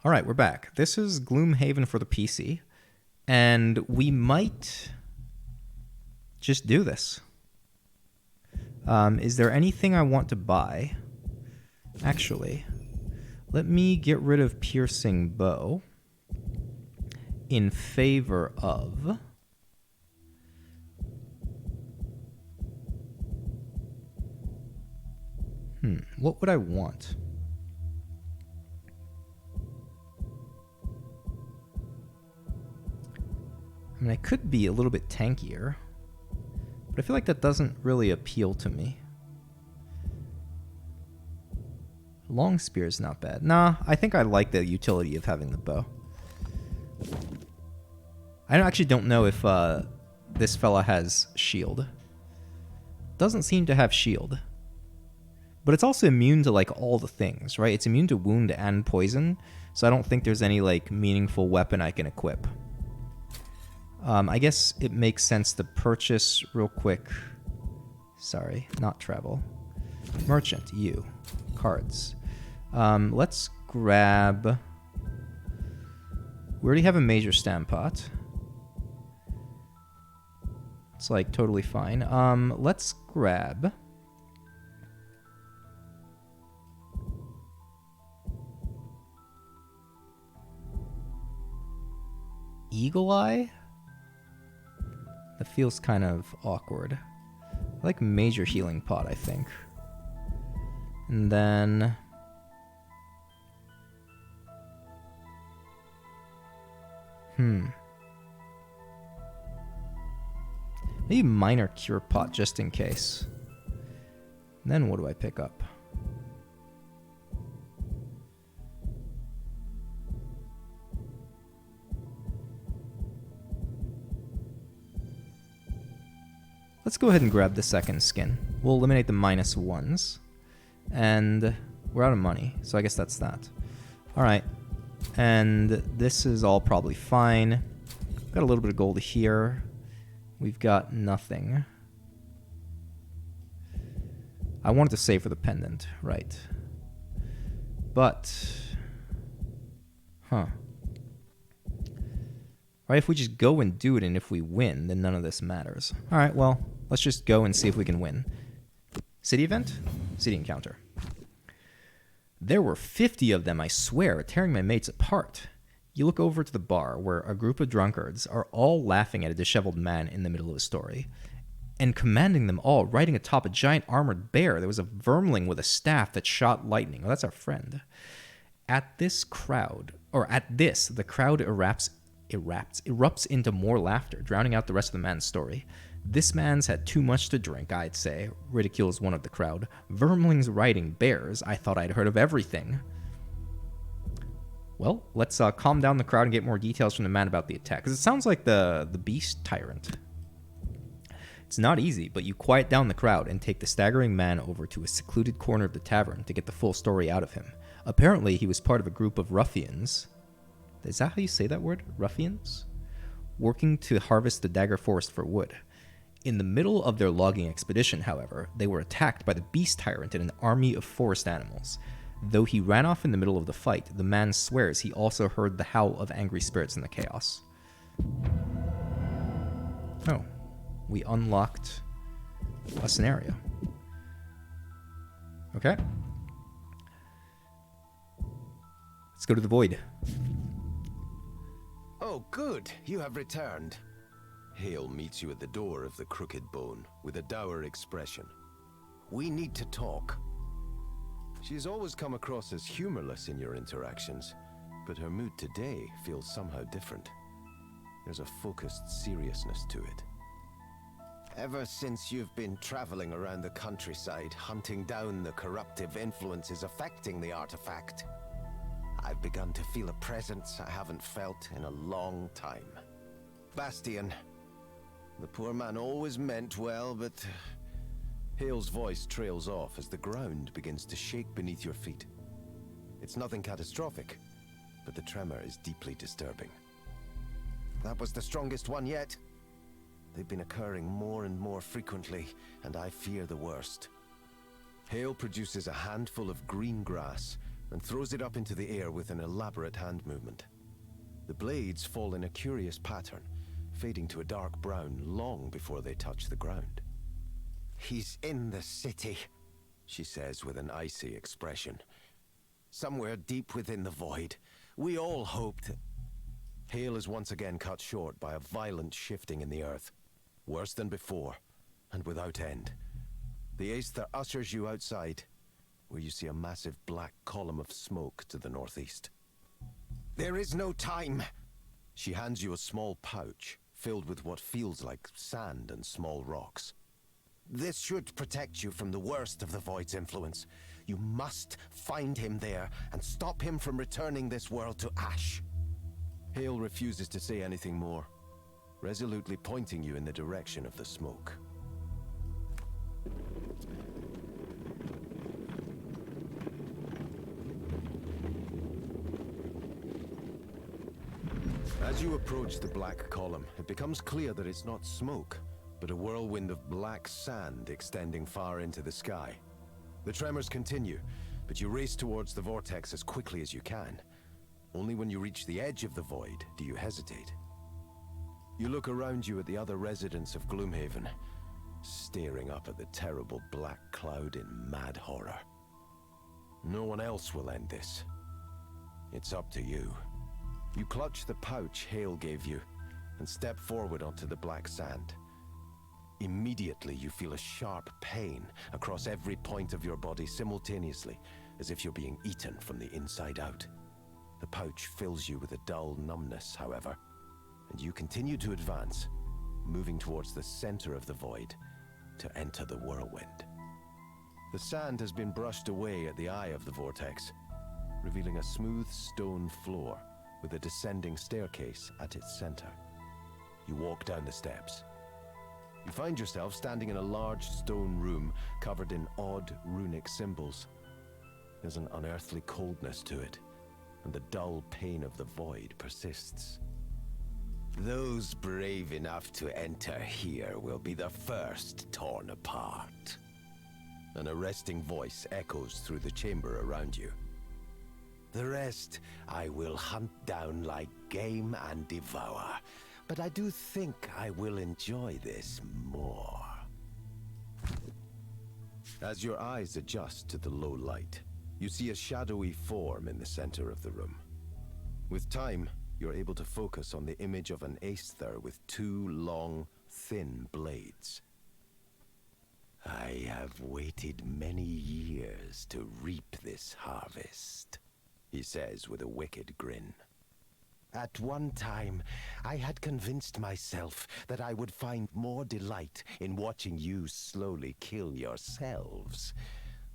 All right, we're back. This is Gloomhaven for the PC, and we might just do this. Is there anything I want to buy? Actually, let me get rid of Piercing Bow in favor of... what would I want? I mean, I could be a little bit tankier, but I feel like that doesn't really appeal to me. Long spear is not bad. Nah, I think I like the utility of having the bow. I actually don't know if this fella has shield. Doesn't seem to have shield. But it's also immune to, like, all the things, right? It's immune to wound and poison, so I don't think there's any, like, meaningful weapon I can equip. I guess it makes sense to purchase real quick. Sorry, not travel. Merchant, you. Cards. Let's grab... We already have a major stamp pot. It's, like, totally fine. Let's grab... Eagle Eye? That feels kind of awkward. I like Major Healing Pot, I think. And then... Maybe Minor Cure Pot, just in case. And then what do I pick up? Let's go ahead and grab the second skin. We'll eliminate the -1s. And we're out of money, so I guess that's that. Alright. And this is all probably fine. Got a little bit of gold here. We've got nothing. I wanted to save for the pendant, right. But... Right, if we just go and do it, and if we win, then none of this matters. Alright, well... Let's just go and see if we can win. City event? City encounter. There were 50 of them, I swear, tearing my mates apart. You look over to the bar, where a group of drunkards are all laughing at a disheveled man in the middle of a story. And commanding them all, riding atop a giant armored bear, there was a vermling with a staff that shot lightning. Oh, that's our friend. The crowd erupts into more laughter, drowning out the rest of the man's story. This man's had too much to drink, I'd say, ridicules one of the crowd. Vermlings riding bears, I thought I'd heard of everything. Well, let's calm down the crowd and get more details from the man about the attack, because it sounds like the beast tyrant. It's not easy, but you quiet down the crowd and take the staggering man over to a secluded corner of the tavern to get the full story out of him. Apparently, he was part of a group of ruffians. Is that how you say that word? Ruffians? Working to harvest the Dagger Forest for wood. In the middle of their logging expedition, however, they were attacked by the beast tyrant and an army of forest animals. Though he ran off in the middle of the fight, the man swears he also heard the howl of angry spirits in the chaos. Oh, we unlocked a scenario. Okay. Let's go to the void. Oh, good. You have returned. Hale meets you at the door of the Crooked Bone with a dour expression. We need to talk. She has always come across as humorless in your interactions, but her mood today feels somehow different. There's a focused seriousness to it. Ever since you've been traveling around the countryside, hunting down the corruptive influences affecting the artifact, I've begun to feel a presence I haven't felt in a long time. Bastian. The poor man always meant well, but... Hale's voice trails off as the ground begins to shake beneath your feet. It's nothing catastrophic, but the tremor is deeply disturbing. That was the strongest one yet. They've been occurring more and more frequently, and I fear the worst. Hale produces a handful of green grass, and throws it up into the air with an elaborate hand movement. The blades fall in a curious pattern, fading to a dark brown long before they touch the ground. "He's in the city," she says with an icy expression. "Somewhere deep within the void. We all hoped..." Hale is once again cut short by a violent shifting in the earth. Worse than before, and without end. The Aether ushers you outside, where you see a massive black column of smoke to the northeast. "There is no time!" She hands you a small pouch, filled with what feels like sand and small rocks. "This should protect you from the worst of the Void's influence. You must find him there, and stop him from returning this world to ash." Hale refuses to say anything more, resolutely pointing you in the direction of the smoke. As you approach the black column, it becomes clear that it's not smoke, but a whirlwind of black sand extending far into the sky. The tremors continue, but you race towards the vortex as quickly as you can. Only when you reach the edge of the void do you hesitate. You look around you at the other residents of Gloomhaven, staring up at the terrible black cloud in mad horror. No one else will end this. It's up to you. You clutch the pouch Hale gave you and step forward onto the black sand. Immediately you feel a sharp pain across every point of your body simultaneously, as if you're being eaten from the inside out. The pouch fills you with a dull numbness, however, and you continue to advance, moving towards the center of the void to enter the whirlwind. The sand has been brushed away at the eye of the vortex, revealing a smooth stone floor with a descending staircase at its center. You walk down the steps. You find yourself standing in a large stone room covered in odd runic symbols. There's an unearthly coldness to it, and the dull pain of the void persists. "Those brave enough to enter here will be the first torn apart." An arresting voice echoes through the chamber around you. "The rest I will hunt down like game and devour, but I do think I will enjoy this more." As your eyes adjust to the low light, you see a shadowy form in the center of the room. With time, you're able to focus on the image of an Aether with two long, thin blades. "I have waited many years to reap this harvest," he says with a wicked grin. "At one time, I had convinced myself that I would find more delight in watching you slowly kill yourselves.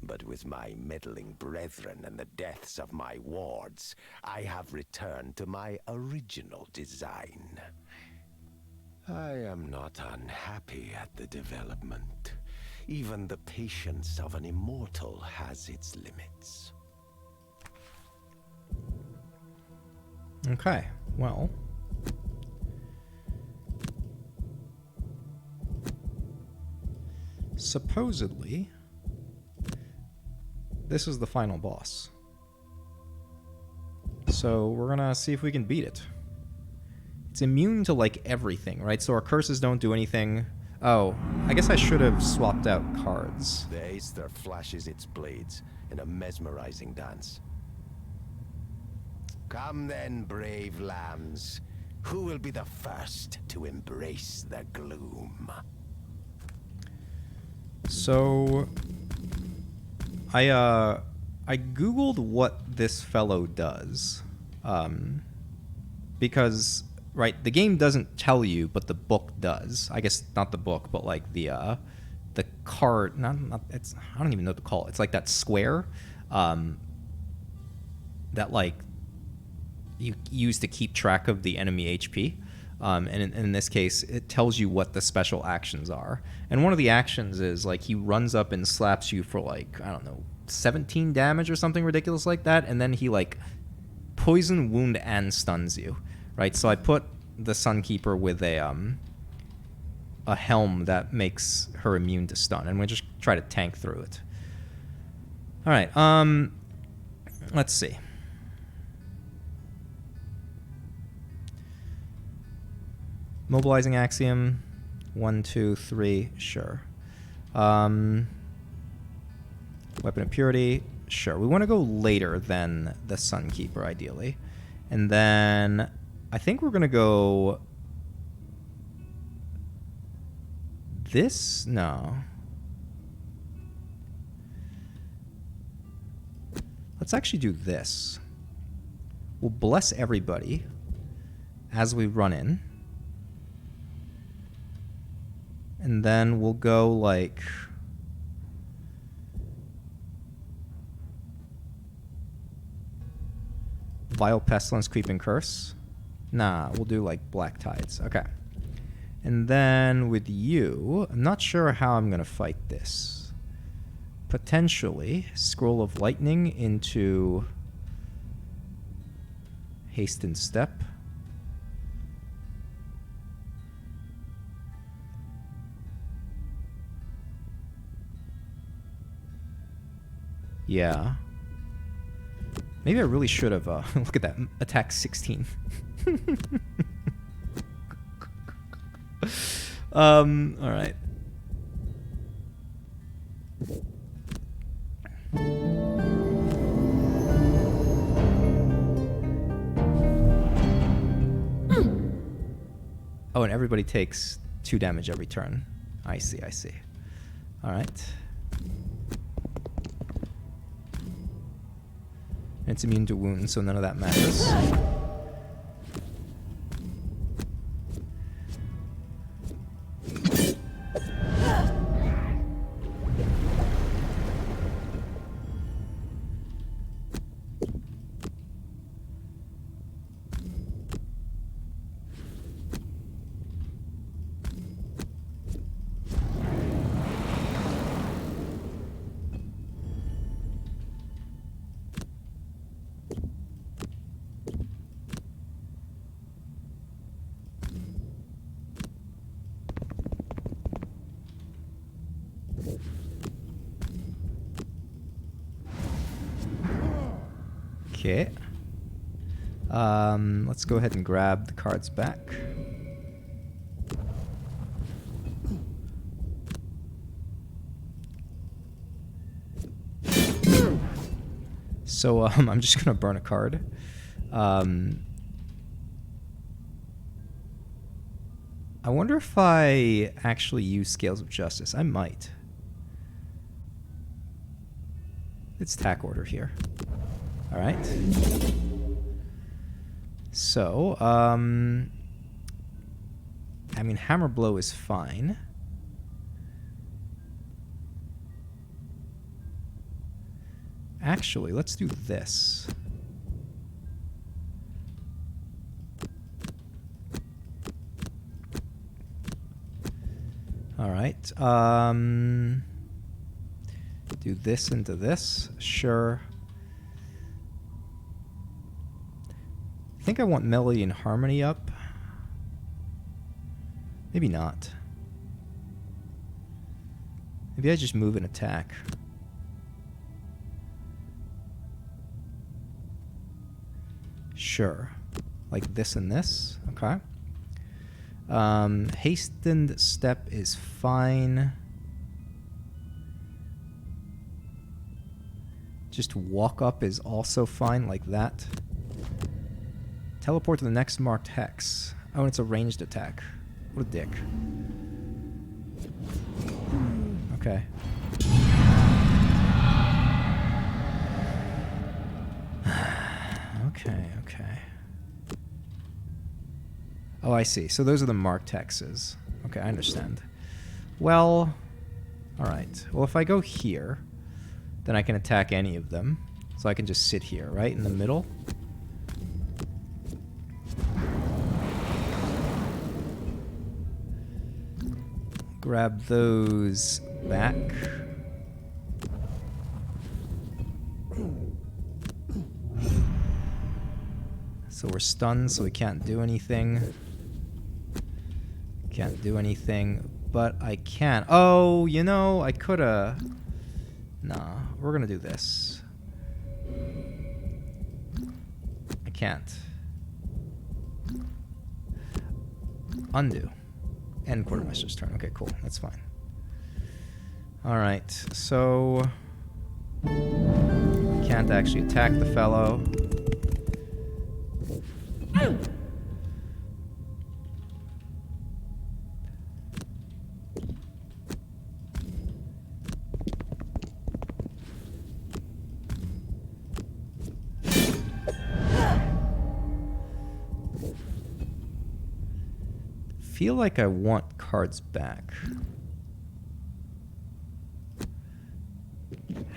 But with my meddling brethren and the deaths of my wards, I have returned to my original design. I am not unhappy at the development. Even the patience of an immortal has its limits." Okay, well. Supposedly, this is the final boss. So we're gonna see if we can beat it. It's immune to, like, everything, right? So our curses don't do anything. Oh, I guess I should have swapped out cards. The Aether flashes its blades in a mesmerizing dance. "Come then, brave lambs. Who will be the first to embrace the gloom?" So I googled what this fellow does, because right, the game doesn't tell you, but the book does. I guess not the book, but like the card. Not it's. I don't even know what to call it. It's like that square, that like you use to keep track of the enemy HP. And in this case, it tells you what the special actions are. And one of the actions is, like, he runs up and slaps you for, like, I don't know, 17 damage or something ridiculous like that. And then he, like, poison, wound, and stuns you, right? So I put the Sunkeeper with a helm that makes her immune to stun. And we just try to tank through it. All right. Let's see. Mobilizing axiom. 1, 2, 3. Sure. Weapon of purity. Sure. We want to go later than the Sunkeeper, ideally. And then I think we're going to go... This? No. Let's actually do this. We'll bless everybody as we run in. And then we'll go like... Vile Pestilence, Creeping Curse. Nah, we'll do like Black Tides. Okay. And then with you, I'm not sure how I'm going to fight this. Potentially, Scroll of Lightning into Hastened Step. Yeah. Maybe I really should have, look at that, attack 16. Alright. Oh, and everybody takes 2 damage every turn. I see, I see. Alright. It's immune to wounds, so none of that matters. Okay. Let's go ahead and grab the cards back. So I'm just gonna burn a card. I wonder if I actually use Scales of Justice. I might. It's tack order here. All right. So, I mean, Hammer Blow is fine. Actually, let's do this. All right. Do this into this. Sure. I think I want Melody and Harmony up. Maybe not. Maybe I just move and attack. Sure. Like this and this. Okay. Hastened Step is fine. Just walk up is also fine, like that. Teleport to the next marked hex. Oh, and it's a ranged attack. What a dick. Okay. Okay. Oh, I see. So those are the marked hexes. Okay, I understand. Well, alright. Well, if I go here, then I can attack any of them. So I can just sit here, right, in the middle. Grab those back. So we're stunned, so we can't do anything. Can't do anything, but I can. Oh, you know, I coulda. Nah, we're gonna do this. can't. Undo. End quartermaster's turn. Okay, cool. That's fine. Alright, so... Can't actually attack the fellow. Feel like I want cards back.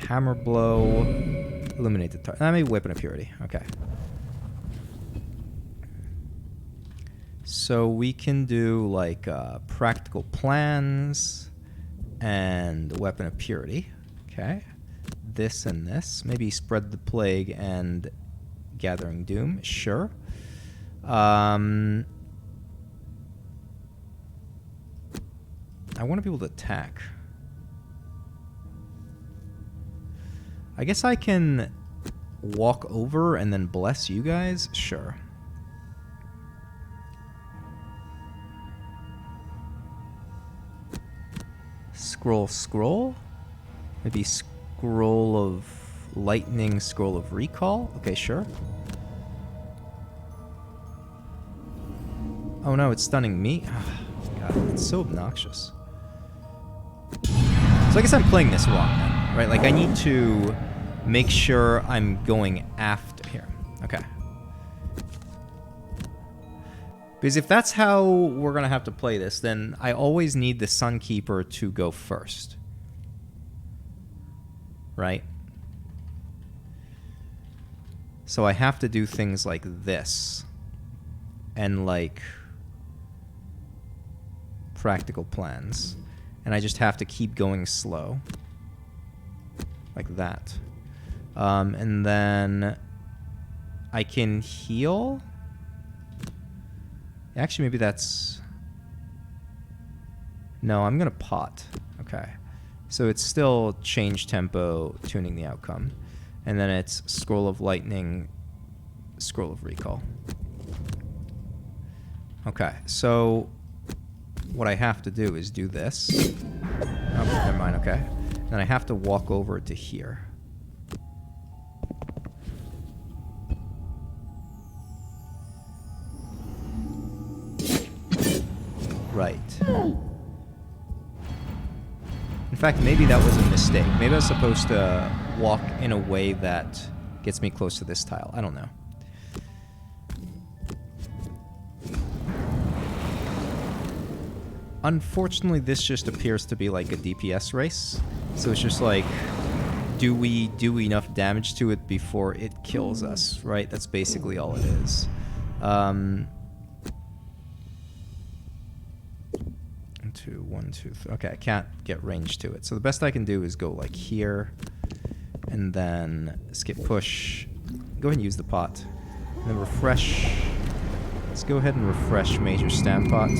Hammer blow. Eliminate the target. Maybe weapon of purity. Okay. So we can do like practical plans and weapon of purity. Okay. This and this. Maybe spread the plague and gathering doom. Sure. I want to be able to attack. I guess I can walk over and then bless you guys? Sure. Scroll? Maybe scroll of lightning, scroll of recall? Okay, sure. Oh no, it's stunning me? God, it's so obnoxious. So I guess I'm playing this wrong then, right? Like I need to make sure I'm going after here. Okay. Because if that's how we're going to have to play this, then I always need the Sunkeeper to go first. Right? So I have to do things like this. And like practical plans. And I just have to keep going slow. Like that. And then I can heal. Actually, maybe that's... No, I'm going to pot. Okay. So it's still change tempo, tuning the outcome. And then it's scroll of lightning, scroll of recall. Okay, so what I have to do is do this. Oh, never mind, okay. Then I have to walk over to here. Right. In fact, maybe that was a mistake. Maybe I was supposed to walk in a way that gets me close to this tile. I don't know. Unfortunately, this just appears to be like a DPS race. So it's just like, do we do enough damage to it before it kills us, right? That's basically all it is. 1, 2, 3. Okay, I can't get range to it. So the best I can do is go like here, and then skip push. Go ahead and use the pot. And then refresh. Let's go ahead and refresh Major Stampot.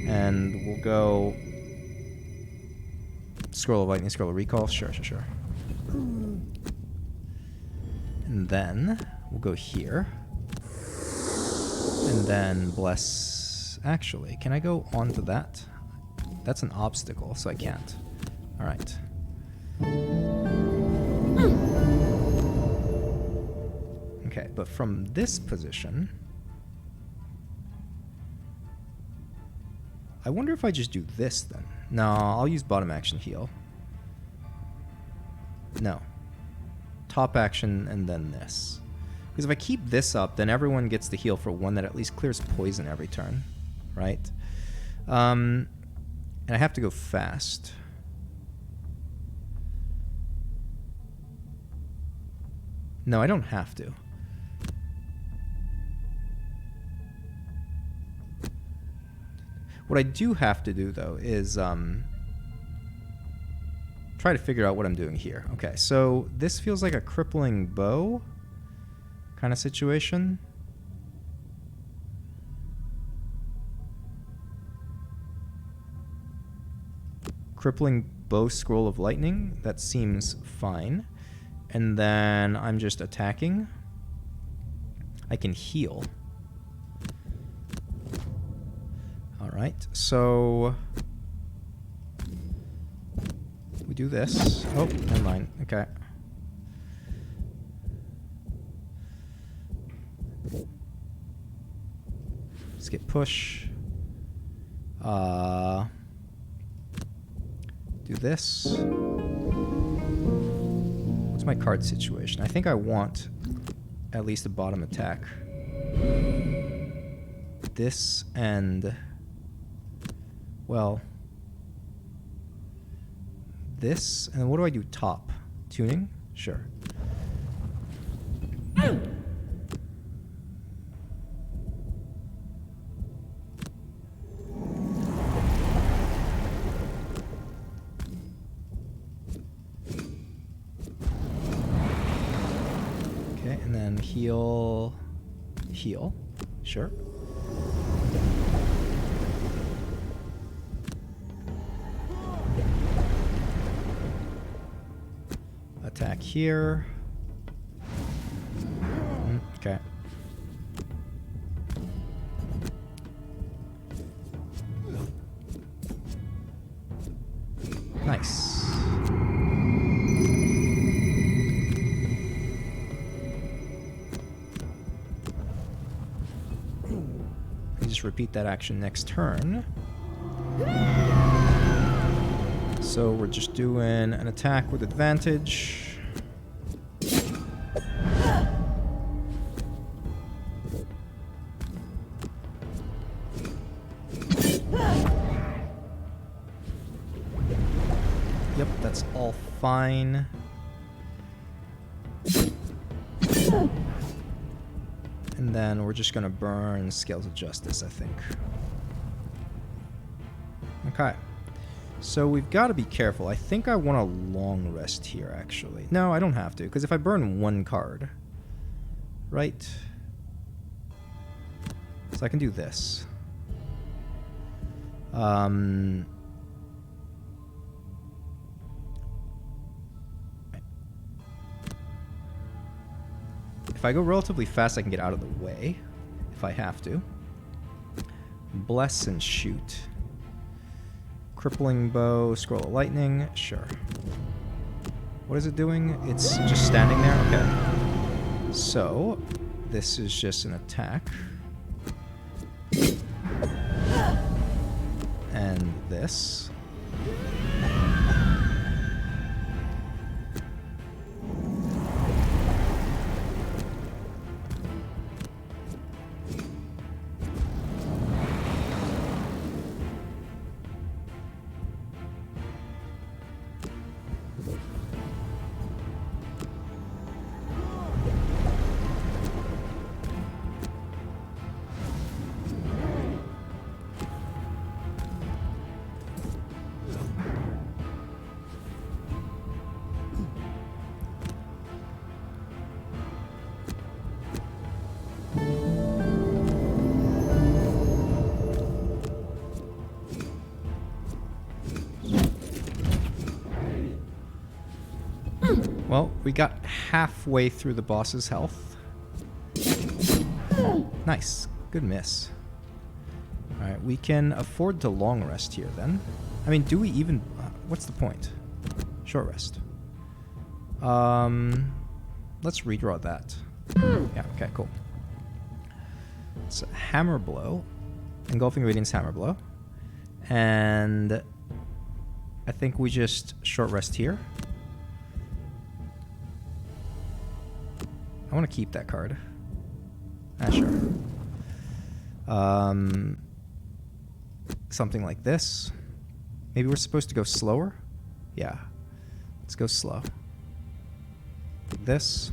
And we'll go scroll of lightning, scroll of recall. Sure. And then we'll go here. And then bless. Actually, can I go onto that? That's an obstacle, so I can't. All right. Okay, but from this position, I wonder if I just do this then. No, I'll use bottom action heal. No. Top action and then this. Because if I keep this up, then everyone gets the heal for one that at least clears poison every turn. Right? And I have to go fast. No, I don't have to. What I do have to do, though, is try to figure out what I'm doing here. Okay, so this feels like a crippling bow kind of situation. Crippling bow, scroll of lightning. That seems fine. And then I'm just attacking. I can heal. Alright, so we do this. Oh, never mind. Okay. Skip push. Do this. What's my card situation? I think I want at least a bottom attack. This and... well... this, and what do I do top? Tuning? Sure. Okay, and then heal... heal. Sure. Attack here. Okay. Nice. Just repeat that action next turn. So we're just doing an attack with advantage. Yep, that's all fine. And then we're just gonna burn Scales of Justice, I think. Okay. So we've got to be careful. I think I want a long rest here, actually. No, I don't have to, because if I burn one card, right? So I can do this. If I go relatively fast, I can get out of the way, if I have to. Bless and shoot. Crippling bow, scroll of lightning, sure. What is it doing? It's just standing there? Okay. So, this is just an attack. And this. Well, we got halfway through the boss's health. Nice. Good miss. Alright, we can afford to long rest here then. I mean, do we even... what's the point? Short rest. Let's redraw that. Yeah, okay, cool. So, Hammer Blow. Engulfing Radiance Hammer Blow. And... I think we just short rest here. I want to keep that card. Ah, sure. Something like this. Maybe we're supposed to go slower? Yeah. Let's go slow. This.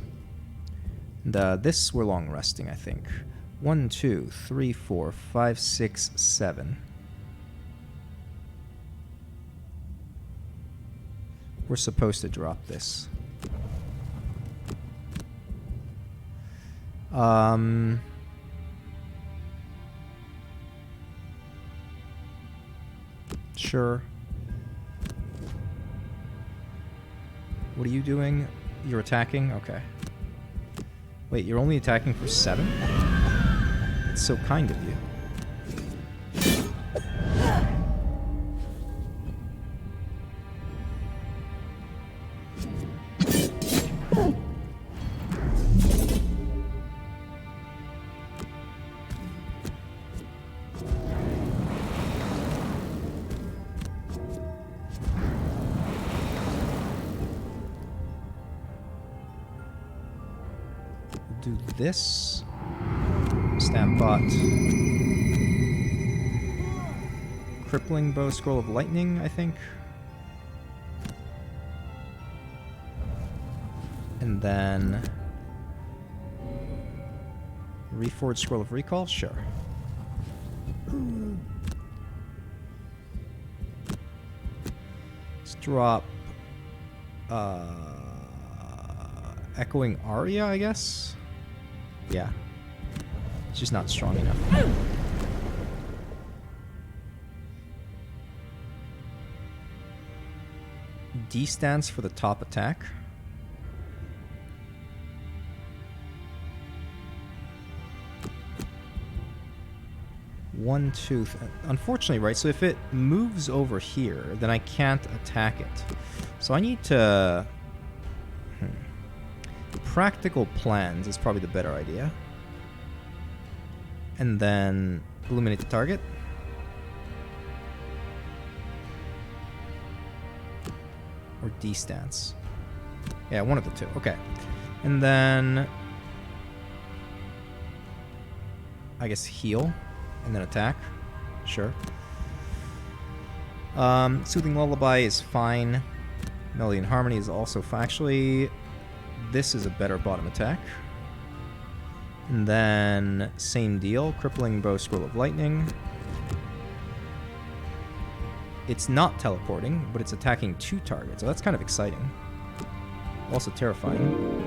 And this we're long resting, I think. 1, 2, 3, 4, 5, 6, 7. We're supposed to drop this. Sure. What are you doing? You're attacking? Okay. Wait, you're only attacking for 7? It's so kind of you. Do this. Stampbot. Crippling bow, scroll of lightning, I think. And then Reforged scroll of recall, sure. Let's drop Echoing Aria, I guess. Yeah. It's just not strong enough. D stands for the top attack. One, two. Unfortunately, right? So if it moves over here, then I can't attack it. So I need to. Practical plans is probably the better idea. And then illuminate the target. Or D stance. Yeah, one of the two. Okay. And then I guess heal and then attack. Sure. Soothing Lullaby is fine. Melody and Harmony is also fine. Actually, this is a better bottom attack. And then same deal. Crippling Bow, Scroll of Lightning. It's not teleporting, but it's attacking 2 targets. So that's kind of exciting. Also terrifying.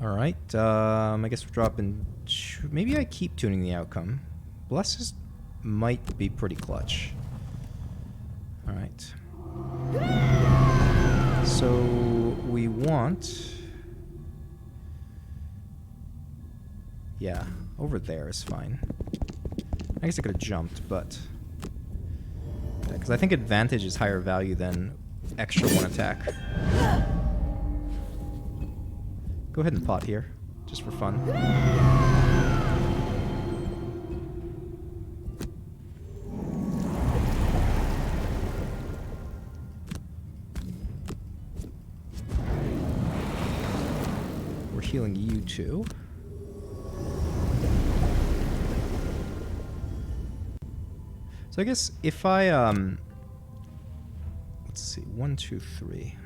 Alright, I guess we're dropping... Maybe I keep tuning the outcome. Blesses might be pretty clutch. Alright. So, we want... Yeah, over there is fine. I guess I could have jumped, but... Because I think advantage is higher value than extra 1 attack. Go ahead and pot here, just for fun. We're healing you too. So I guess if I, let's see, 1, 2, 3.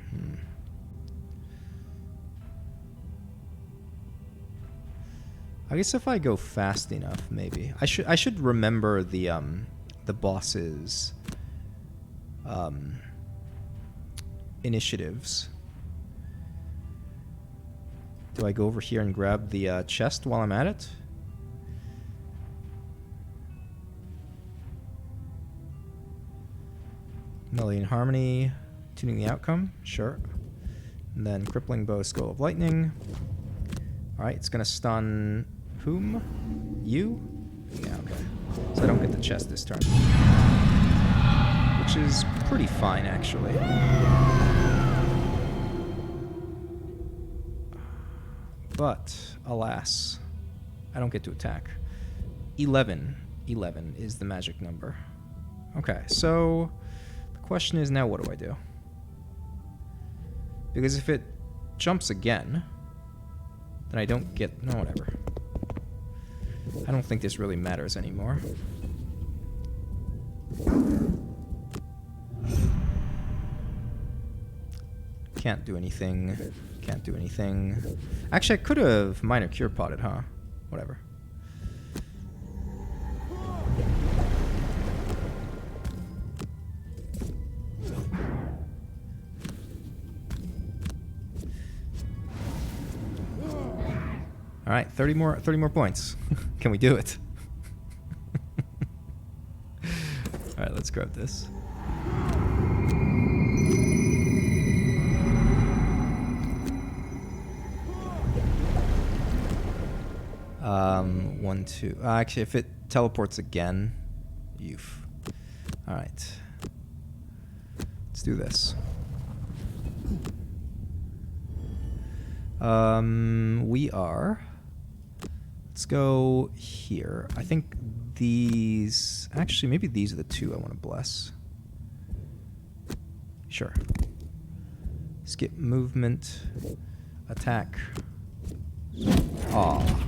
I guess if I go fast enough, maybe I should remember the boss's initiatives. Do I go over here and grab the chest while I'm at it? Melody and Harmony, tuning the outcome, sure. And then Crippling Bow, Scroll of Lightning. All right, it's gonna stun. Whom? You? Yeah, okay. So I don't get the chest this turn. Which is pretty fine, actually. But, alas, I don't get to attack. 11. 11 is the magic number. Okay, so the question is now what do I do? Because if it jumps again, then I don't get... No, whatever. I don't think this really matters anymore. Can't do anything. Can't do anything. Actually, I could have minor cure potted, huh? Whatever. All right, 30 more points. Can we do it? All right, let's grab this. One, two. Actually, if it teleports again, you've. All right. Let's do this. We are. Let's go here. I think these. Actually, maybe these are the two I want to bless. Sure. Skip movement. Attack. Aw.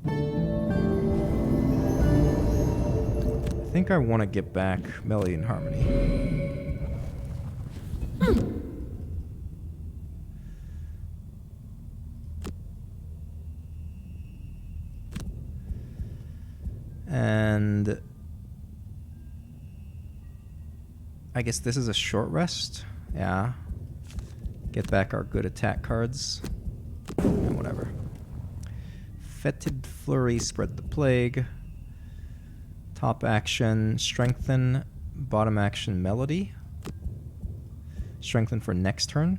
I think I want to get back Melody and Harmony. And I guess this is a short rest. Yeah. Get back our good attack cards. And whatever. Fetid Flurry, Spread the Plague. Top action, Strengthen. Bottom action, Melody. Strengthen for next turn.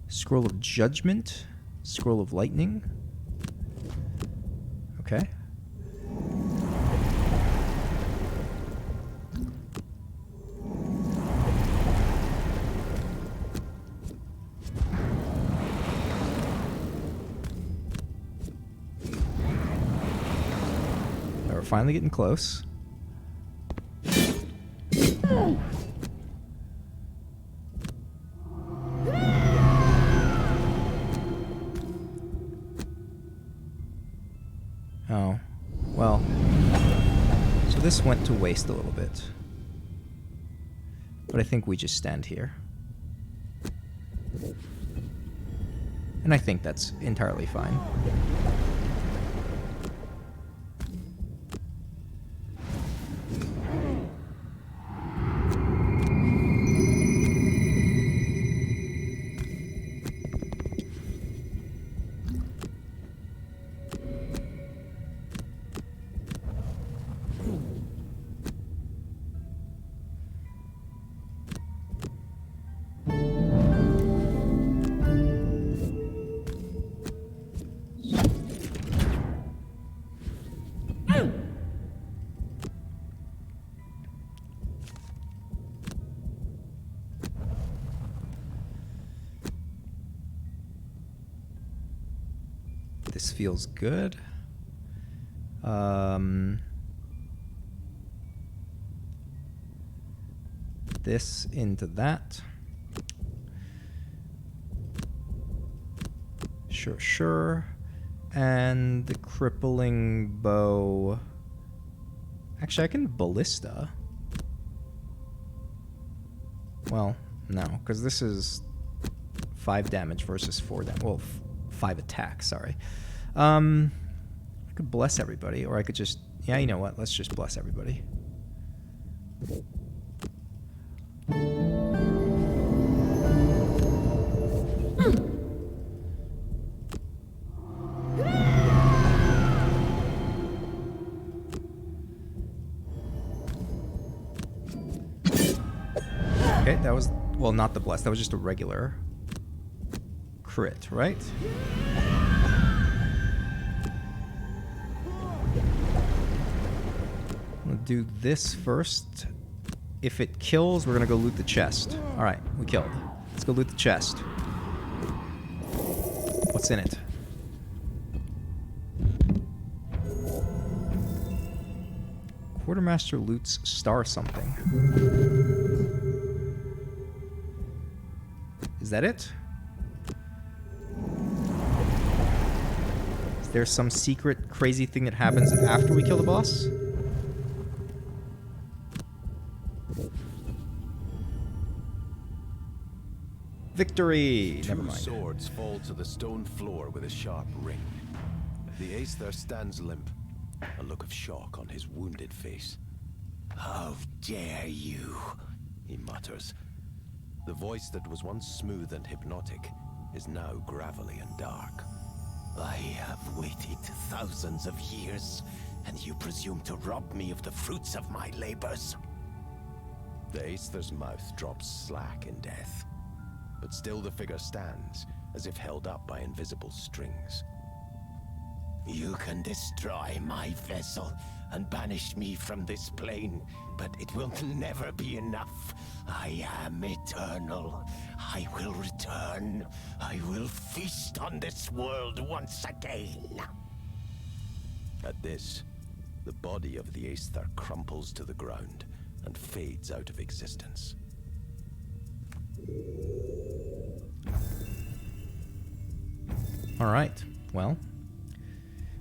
Scroll of Judgment. Scroll of Lightning. Okay. We're finally getting close. Oh, well, so this went to waste a little bit, but I think we just stand here, and I think that's entirely fine. This feels good. This into that. Sure, sure. And the crippling bow. Actually, I can ballista. Well, no, because this is 5 damage versus 4 damage. Well, 5 attack, sorry. I could bless everybody, or I could just... Yeah, you know what? Let's just bless everybody. Okay, that was... Well, not the bless. That was just a regular crit, right? Do this first. If it kills, we're gonna go loot the chest. All right, we killed. Let's go loot the chest. What's in it? Quartermaster loots star something. Is that it? Is there some secret crazy thing that happens after we kill the boss? Victory! Never mind. Two swords fall to the stone floor with a sharp ring. The Aether stands limp, a look of shock on his wounded face. "How dare you?" he mutters. The voice that was once smooth and hypnotic is now gravelly and dark. "I have waited thousands of years, and you presume to rob me of the fruits of my labors." The Aether's mouth drops slack in death, but still the figure stands, as if held up by invisible strings. "You can destroy my vessel and banish me from this plane, but it will never be enough. I am eternal. I will return. I will feast on this world once again." At this, the body of the Aether crumples to the ground and fades out of existence. All right. Well,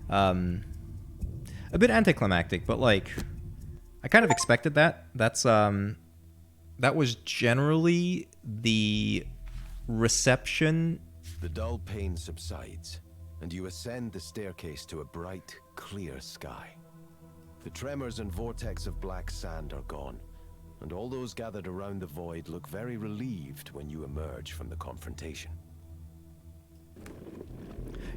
a bit anticlimactic, but like, I kind of expected that. That was generally the reception. The dull pain subsides, and you ascend the staircase to a bright, clear sky. The tremors and vortex of black sand are gone, and all those gathered around the void look very relieved when you emerge from the confrontation.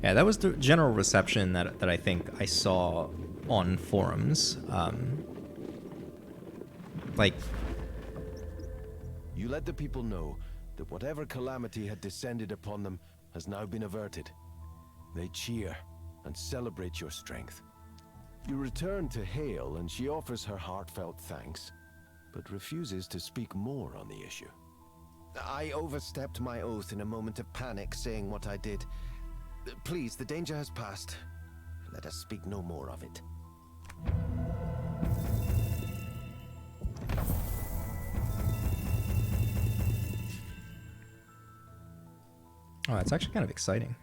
Yeah, that was the general reception that I think I saw on forums. Like, You let the people know that whatever calamity had descended upon them has now been averted. They cheer and celebrate your strength. You return to Hale, and she offers her heartfelt thanks, but refuses to speak more on the issue. "I overstepped my oath in a moment of panic, saying what I did. Please, the danger has passed. Let us speak no more of it." oh, it's actually kind of exciting.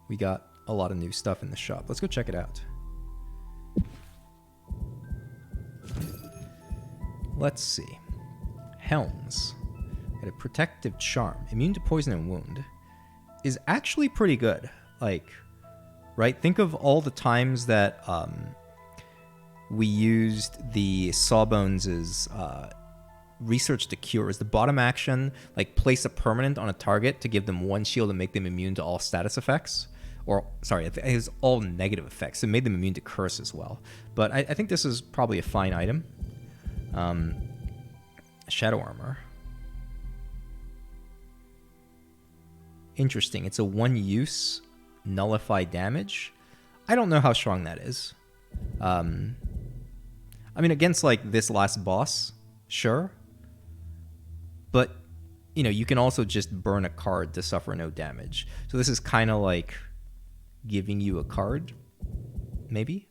We got a lot of new stuff in the shop. Let's go check it out. Let's see. Helms. Got a protective charm. Immune to poison and wound. Is actually pretty good. Like, right? Think of all the times that we used the Sawbones' research to cure. Is the bottom action, like, place a permanent on a target to give them one shield and make them immune to all status effects? Or, sorry, it was all negative effects. It made them immune to curse as well. But I think this is probably a fine item. Shadow armor. Interesting. It's a one-use nullify damage. I don't know how strong that is. I mean, against, like, this last boss, sure. But, you know, you can also just burn a card to suffer no damage. So this is kind of like giving you a card, maybe?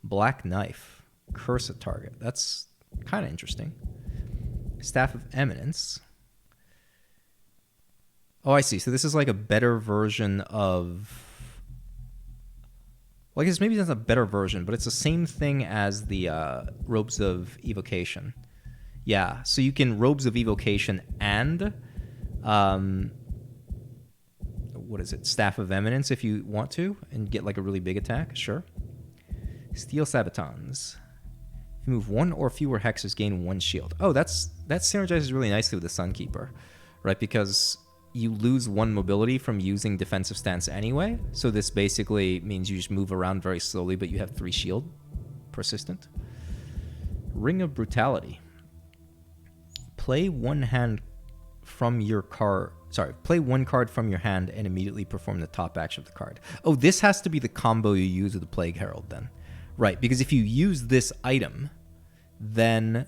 Black Knife. Curse a target. That's kind of interesting. Staff of Eminence. Oh, I see. So this is like a better version of... Well, I guess maybe that's a better version, but it's the same thing as the Robes of Evocation. Yeah, so you can Robes of Evocation and... what is it? Staff of Eminence if you want to, and get like a really big attack. Sure. Steel Sabatons. If you move one or fewer hexes, gain one shield. Oh, that synergizes really nicely with the Sunkeeper, right? Because you lose one mobility from using defensive stance anyway. So this basically means you just move around very slowly, but you have 3 shield. Persistent. Ring of Brutality. Play one hand from your card. Sorry, play one card from your hand and immediately perform the top action of the card. Oh, this has to be the combo you use with the Plague Herald then. Right, because if you use this item, then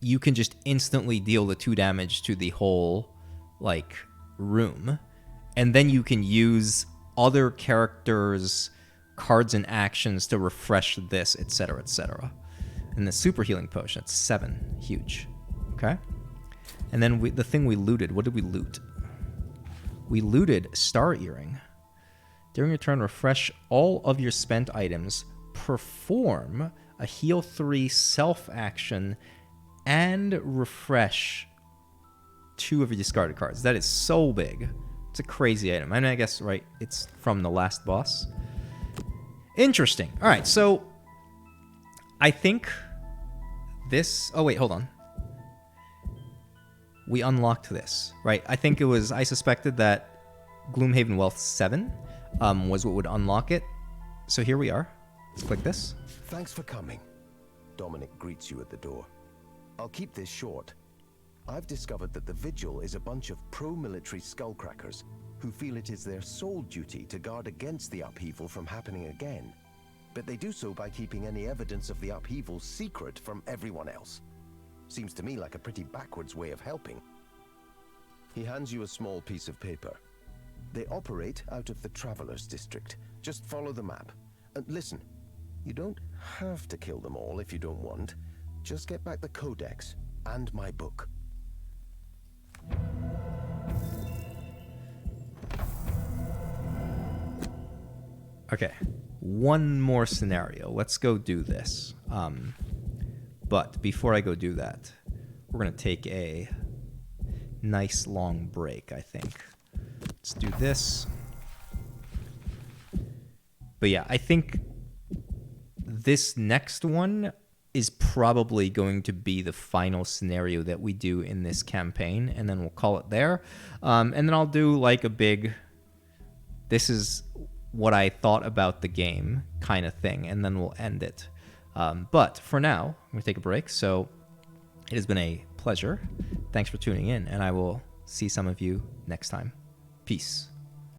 you can just instantly deal the 2 damage to the whole, like, room. And then you can use other characters' cards and actions to refresh this, etc., etc. And the Super Healing Potion, it's 7. Huge. Okay? And then the thing we looted, what did we loot? We looted Star Earring. During your turn, refresh all of your spent items, perform a heal 3 self action, and refresh 2 of your discarded cards. That is so big. It's a crazy item. I mean, I guess, right, it's from the last boss. Interesting. All right, so I think this... Oh, wait, hold on. We unlocked this, right? I think it was... I suspected that Gloomhaven Wealth 7 was what would unlock it. So here we are. Let's click this. Thanks for coming. Dominic greets you at the door. I'll keep this short. I've discovered that the Vigil is a bunch of pro-military skullcrackers who feel it is their sole duty to guard against the upheaval from happening again. But they do so by keeping any evidence of the upheaval secret from everyone else. Seems to me like a pretty backwards way of helping. He hands you a small piece of paper. They operate out of the Travelers District. Just follow the map. And listen, you don't have to kill them all if you don't want. Just get back the Codex and my book. Okay, one more scenario. Let's go do this. But before I go do that, we're going to take a nice long break, I think. Let's do this. But yeah, I think this next one is probably going to be the final scenario that we do in this campaign, and then we'll call it there. And then I'll do like a big, this is what I thought about the game kind of thing, and then we'll end it. But for now, I'm going to take a break. So it has been a pleasure. Thanks for tuning in, and I will see some of you next time. Peace.